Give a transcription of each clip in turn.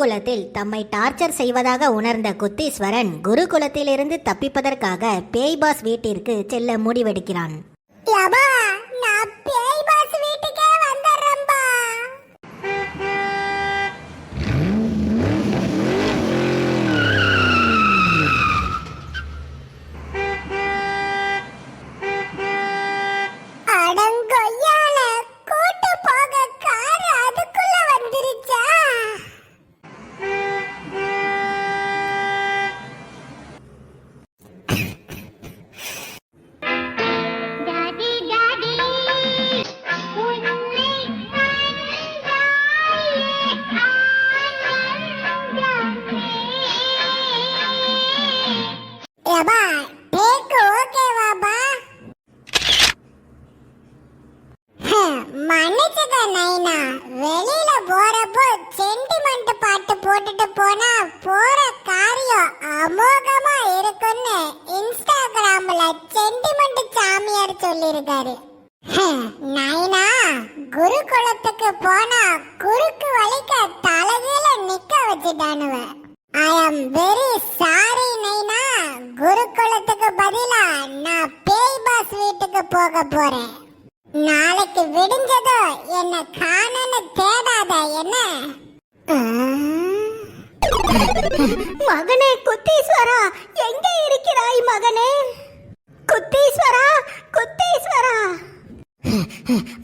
குருகுலத்தில் தம்மை டார்ச்சர் செய்வதாக உணர்ந்த குத்தீஸ்வரன் குருகுலத்திலிருந்து தப்பிப்பதற்காக பேய் பாஸ் வீட்டிற்கு செல்ல முடிவெடுக்கிறான். மன்னிச்சுக்க நைனா, வெளியில போறப்போ சென்டிமெண்ட் பாட்டு போட்டுட்டு போனா போற காரியம் அமோகமா இருக்குன்னு இன்ஸ்டாகிராம்ல சென்டிமெண்ட் சாமியார் சொல்லிருக்காரு. நைனா, குருகுலத்துக்கு போனா குறுக்கு வலிக்க தலைகீழ நிக்க வச்சுட்டானுவ. ஐ அம் வெரி சாரி நைனா, குருகுலத்துக்கு பதிலா நான் பேய் பாஸ் வீட்டுக்கு போக போறேன். நாளைக்கு விடிஞ்சதோ என்ன காணன்னு தேடாத என்ன. மகனே குத்தீஸ்வரா, எங்கே இருக்கிறாய் மகனே? குத்தீஸ்வரா, குத்தீஸ்வரா,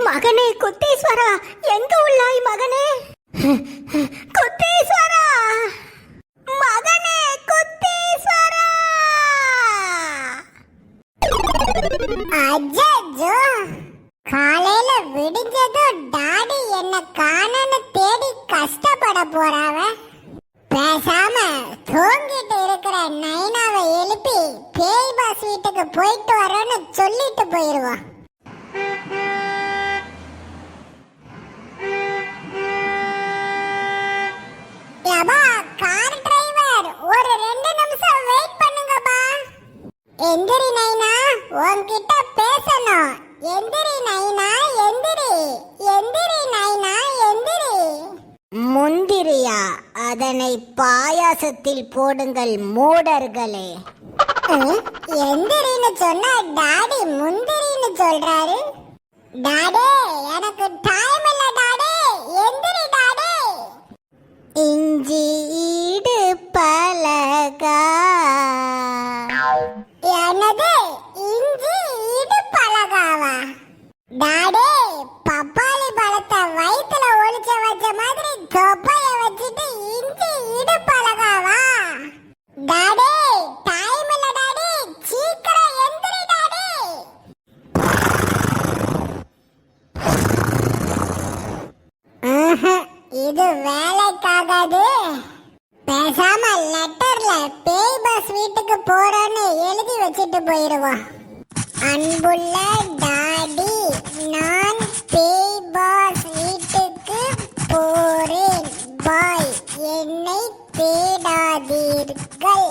மகனே குத்தீஸ்வரா, எங்க உள்ளாய் மகனே? குத்தீஸ்வரா, மகனே குத்தீஸ்வரா. அஜ்ஜோ, காலையில விடிஞ்சதோ டாடி என்ன காணன்னு தேடி கஷ்டப்பட போறாவ. பேசாம தூங்கிட்டு இருக்கிற நைனாவை எழுப்பி பேய் பாஸ் வீட்டுக்கு போயிட்டு வரோன்னு சொல்லிட்டு போயிருவோம். கார் டிரைவர், ஒரு 2 நிமிஷம் வெயிட் பண்ணுங்கப்பா. எந்திரி நைனா, உன்கிட்ட பேசணும். எந்திரி நைனா, எந்திரி. எந்திரி நைனா, எந்திரி. முந்திரியா? அதனை பாயாசத்தில் போடுங்கள் மூடர்களே. எந்திரின்னு சொன்னா டாடி முந்திரின்னு சொல்றாரு. டாடே, எனக்கு டைம் இல்ல டாடே. எந்திரி டாடே. இஞ்சி ஈடு பலகா. என்னது? இஞ்சி ஈடு பலகாவா? டாடே, பப்பாளி பழத்தை வயித்துல ஒளிச்ச வச்ச மாதிரி தொப்பைய வச்சுட்டு இஞ்சி ஈடு பலகாவா? டாடே, டைம் இல்ல டாடே. சீக்கிரம் எந்திரி டாடே. இது வேலைக்காகாது. பேசாம லெட்டர்ல பேய் பாஸ் வீட்டுக்கு போறோன்னு எழுதி வச்சுட்டு போயிருவோம். அன்புள்ள டாடி, நான் பேய் பாஸ் வீட்டுக்கு போறேன். பாய், என்னை தேடாதீர்கள்.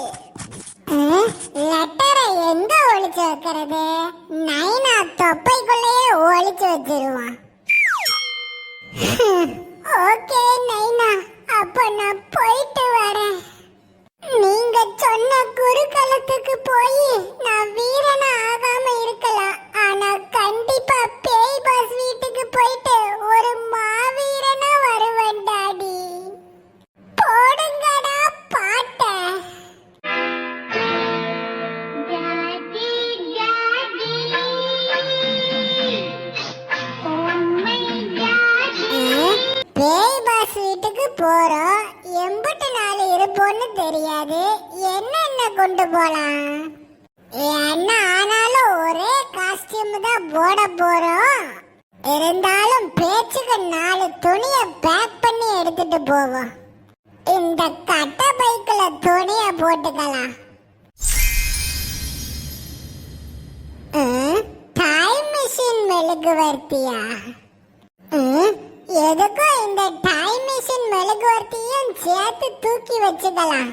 லெட்டரை எங்க ஒளிச்சு வைக்கிறது? நைனா தொப்பைக்குள்ளேயே ஒளிச்சு வச்சிருவான். ஓகே நைனா, அப்ப நான் போயிட்டு வரேன். நீங்க சொன்ன குருகுலத்துக்கு போய் நான் வீரனா ஆகாம இருக்கலாம், ஆனா கண்டிப்பா பேய் பாஸ் வீட்டுக்கு போயிட்டு ஒரு மாவீரனா வருவேன் டாடி. போடுங்கடா பாட்ட. பேய் பாஸ் வீட்டுக்கு போறோம். எம்பட்டு நாள் இருப்போன்னு தெரியாது. என்னென்ன கொண்டு போலாம்? என்ன ஆனாலும் ஒரே காஸ்டியூம் தான் போட போறோம். இருந்தாலும் பேச்சுக்கு 4 துணியை பேக் பண்ணி எடுத்துட்டு போவோம். இந்த கட்ட பைக்குல துணிய போட்டுக்கலாம். டைம் மிஷின் மெழுகுவர்த்தியா? எதுக்கும் இந்த டைம் மிஷின் மெழுகுவர்த்தியும் சேர்த்து தூக்கி வச்சுக்கலாம்.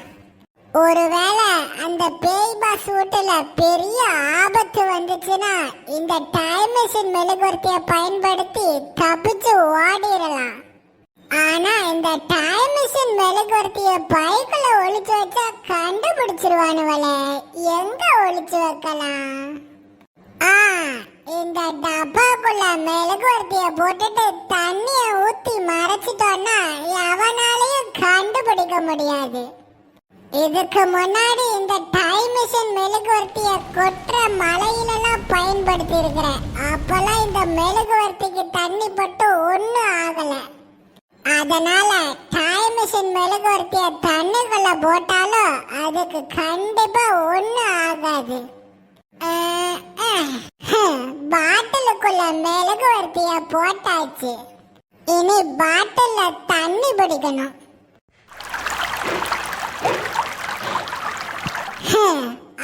ஒருவேளை அந்த பேய் பாஸ் வீட்டுல பெரிய ஆபத்து வந்துச்சுன்னா இந்த டைம் மிஷின் மெழுகுவர்த்தியை பயன்படுத்தி தப்பிச்சு ஓடிடலாம். ஆனா இந்த டைம் மிஷின் மெழுகுவர்த்திய பைக்குள்ள ஒளிச்சு வச்சா கண்டுபிடிச்சிருவானுவல. எங்க ஒளிச்சு வைக்கலாம்? இந்த டப்பாக்குள்ள மெழுகுவர்த்திய போட்டுட்டு தண்ணிய ஊத்தி மறைச்சிட்டோம்னா எவனாலையும் கண்டுபிடிக்க முடியாது. இதுக்கு முன்னாடி இந்த டைம் மிஷின் மெழுகுவர்த்திய கொற்ற மலையிலெல்லாம் பயன்படுத்தி இருக்கிறேன். அப்பெல்லாம் இந்த மெழுகுவர்த்திக்கு தண்ணி பட்டு ஒன்னும் ஆகல. அதனால டைம் மிஷின் மெழுகுவர்த்திய தண்ணிக்குள்ள போட்டாலும் அதுக்கு கண்டிப்பா ஒன்னும் ஆகாது. பாட்டிலுக்குள்ள மெழுகுவர்த்திய போட்டாச்சு. இனி பாட்டில்ல தண்ணி பிடிக்கணும்.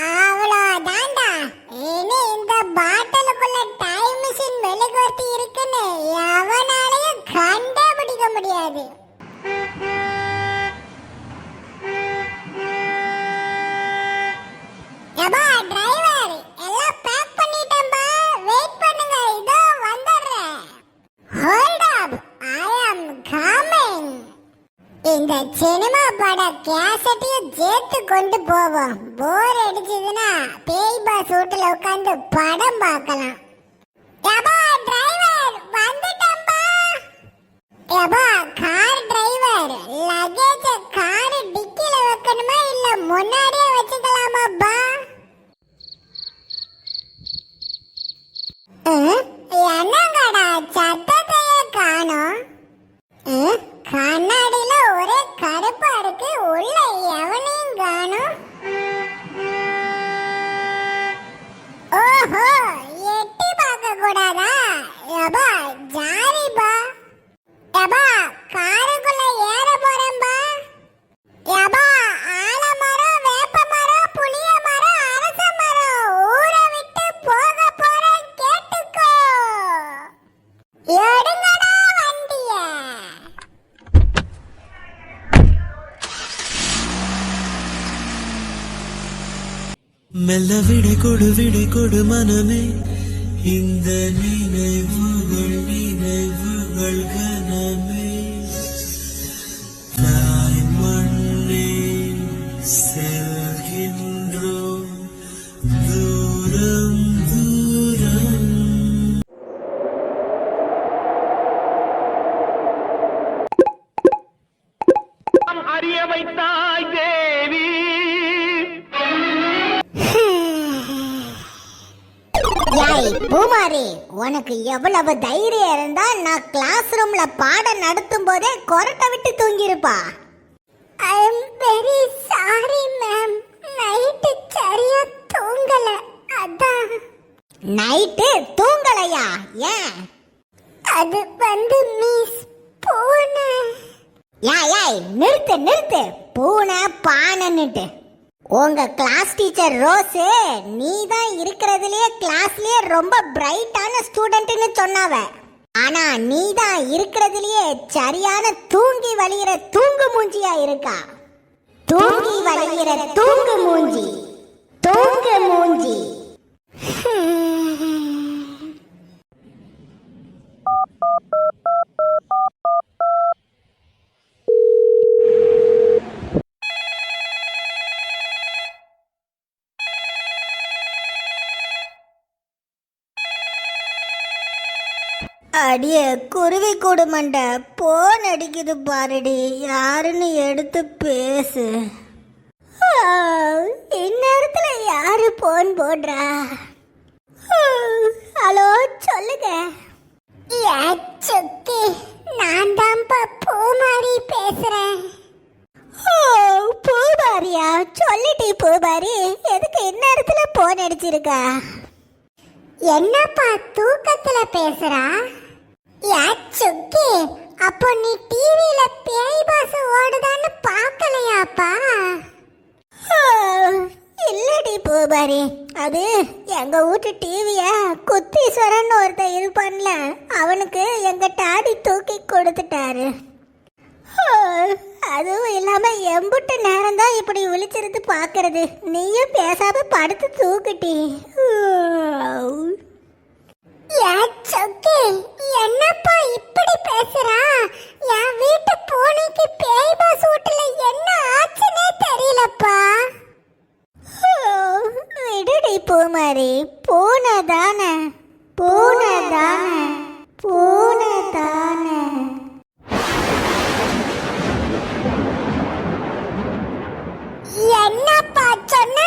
அவ்வளோதான்டா. இனி இந்த பாட்டிலுக்குள்ள டைம் மிஷின் மெழுகுவர்த்தி இருக்குன்னு எவனாலையும் கண்டுபிடிக்க முடியாது. ஏப்பா டிரைவர், எல்லாம் பேக் பண்ணிட்டேன்பா. வெயிட் பண்ணுங்க, இதோ வந்துடுறேன். Hold up, I am coming. இந்த சினிமா பட கேசட்டையும் சேர்த்து கொண்டு போவோம். போர் அடிச்சதுன்னா பேய் பாஸ் வீட்டுல உட்காந்து படம் பார்க்கலாம். ஏப்பா டிரைவர், வந்துட்டேன்பா. ஏப்பா கார் டிரைவர், லக்கேஜ் கார் டிக்கில வைக்கணுமா இல்ல முன்னாடியே வச்சுக்கலாமாப்பா? என்னங்கடா சத்தத்தையே காணோம். கண்ணாடியில ஒரே கருப்பா இருக்கு, உள்ள எவனையும் காணோம். ஓஹோ, எட்டி பார்க்க கூடாதா? ஏப்பா ஜாரிப்பா. ஏப்பா காருக்குள்ள ஏற போறேன்பா. ஏப்பா ஆலமரம், வேப்ப மரம், புளிய மரம், அரச மரம், ஊரை விட்டு போக போறேன், கேட்டுக்கோ. எடுங்கடா வண்டிய. மெல்ல விடை கொடு மனமே, இந்த நினைவுகள் கனமே. தாய் மண்ணே செல்கின்றோம் தூரம் தூரம். அறிய வைத்தாய் தேவி. யாய் பூமாரி, உனக்கு எவ்வளவு தைரியம் இருந்தா நான் கிளாஸ் ரூம்ல பாடம் நடத்தும் போதே கொரட்டை விட்டு தூங்கிருப்பா. I am very sorry ma'am. Night சரியா தூங்கல, அதான். நைட்டு தூங்கலையா? ஏன்? அது வந்து மிஸ் பூனை. யாய் நிறுத்து, பூனை பானைன்னுட்டு. உங்க கிளாஸ் டீச்சர் ரோஸ் நீ தான் இருக்கிறதுலயே கிளாஸ்லயே ரொம்ப பிரைட்டான ஸ்டூடெண்ட்னு சொன்னாவ. ஆனா நீ தான் இருக்கிறதுலயே சரியான தூங்கி வழிகிற தூங்கு மூஞ்சியா இருக்கா. தூங்கி வழிகிற தூங்கு மூஞ்சி. அடியே குருவி கூடு மண்டை, போன் அடிக்குது பாருடி, யாருன்னு எடுத்து பேசு. இந்நேரத்துல யாரு போன் போடுறா? ஹலோ, சொல்லுங்க. சுக்கி, நான் தான்ப்பா பூமாரி பேசுறேன். பூபாரியா? சொல்லிட்டி பூபாரி, எதுக்கு இந்நேரத்துல போன் அடிச்சிருக்கா? என்னப்பா தூக்கத்துல பேசுறா? சுக்கி, அப்போ நீ டிவில பேய் பாஸ் ஓடுதான்னு பார்க்கலையாப்பா? இல்லடி பூபாரி, அது எங்க வீட்டு டிவிய குத்தீஸ்வரன் ஒருத்தன் இருப்பான்ல, அவனுக்கு எங்க டாடி தூக்கி கொடுத்துட்டாரு. அதுவும் இல்லாம எம்புட்டு நேரம் தான் இப்படி விழிச்சிருந்து பாக்குறது. நீயும் பேசாம படுத்து தூக்கிட்டி. சுக்கி, என்னப்பா இப்படி என்னடி பேசுறா? என் வீட்டு பூனைக்கு பேய் பாஸ் வீட்டுல என்ன ஆச்சுன்னே தெரியலப்பா. விடுடி பூமாரி, பூனைதானே பூனைதானே பூனைதானே. என்னப்பா சொன்ன?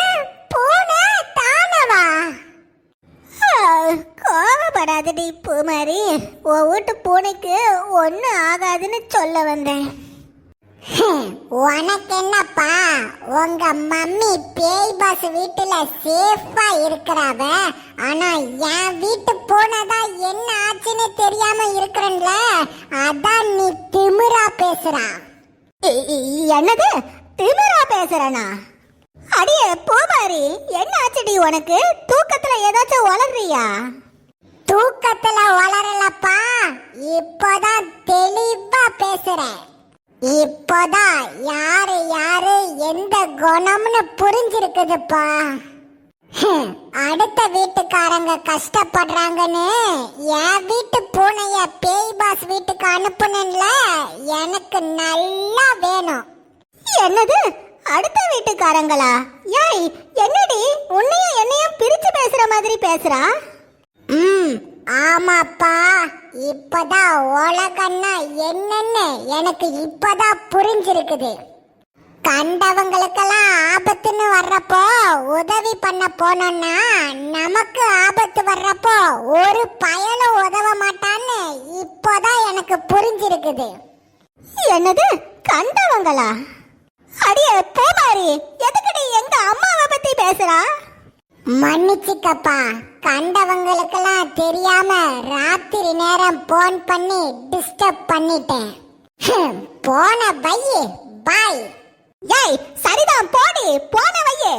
பூனை தானவா? கோவப்படாதடி பூமாரி, உன் வீட்டு பூனைக்கு ஒன்றும் ஆகாதுன்னு சொல்ல வந்தேன். உனக்கு என்னப்பா, உங்க மம்மி பேய் பாஸ் வீட்டுல சேஃபா இருக்கிறாவ. ஆனா என் வீட்டு பூனைதான் என்ன ஆச்சுன்னு தெரியாம இருக்கிறேன்ல, அதான் நீ திமிரா பேசுறா. என்னது திமிரா பேசுறனா? அடியே பூமாரி, என்ன ஆச்சுடி உனக்கு? தூக்கத்துல ஏதாச்சும் வளர்றியா? தூக்கத்துல வளரலப்பா, இப்போதான் தெளிவா பேசுறேன். இப்போதான் யாரு யாரு எந்த குணம்னு புரிஞ்சிருக்குதுப்பா. அடுத்த வீட்டுக்காரங்க கஷ்டப்படுறாங்கன்னு என் வீட்டு பூனைய பேய் பாஸ் வீட்டுக்கு அனுப்புனேன்ல, எனக்கு நல்லா வேணும். என்னது அடுத்த வீட்டுக்காரங்களா? ஏய், என்னடி உன்னையும் என்னையும் பிரிச்சு பேசுற மாதிரி பேசுறா? ஆமாப்பா, இப்பதான் உலகன்னா என்னன்னு எனக்கு இப்பதான் புரிஞ்சிருக்குது. கண்டவங்களுக்கெல்லாம் ஆபத்துன்னு வர்றப்போ உதவி பண்ண போனோம்னா, நமக்கு ஆபத்து வர்றப்போ ஒரு பயனும் உதவ மாட்டான்னு இப்போதான் எனக்கு புரிஞ்சிருக்குது. என்னது கண்டவங்களா? அடியே பூமாரி, எதுக்குடி எங்க அம்மாவை பத்தி பேசுறா? மன்னிச்சுக்கப்பா, கண்டவங்களுக்கெல்லாம் தெரியாம ராத்திரி நேரம் போன் பண்ணி டிஸ்டர்ப் பண்ணிட்டேன். போன வையே, பாய். ஏய், சரிதான், போடி, போன வையே.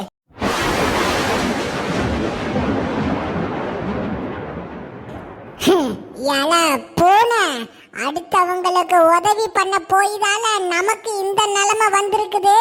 ஏல பூனை, அடுத்தவங்களுக்கு உதவி பண்ண போய்தால நமக்கு இந்த நிலைமை வந்திருக்குது.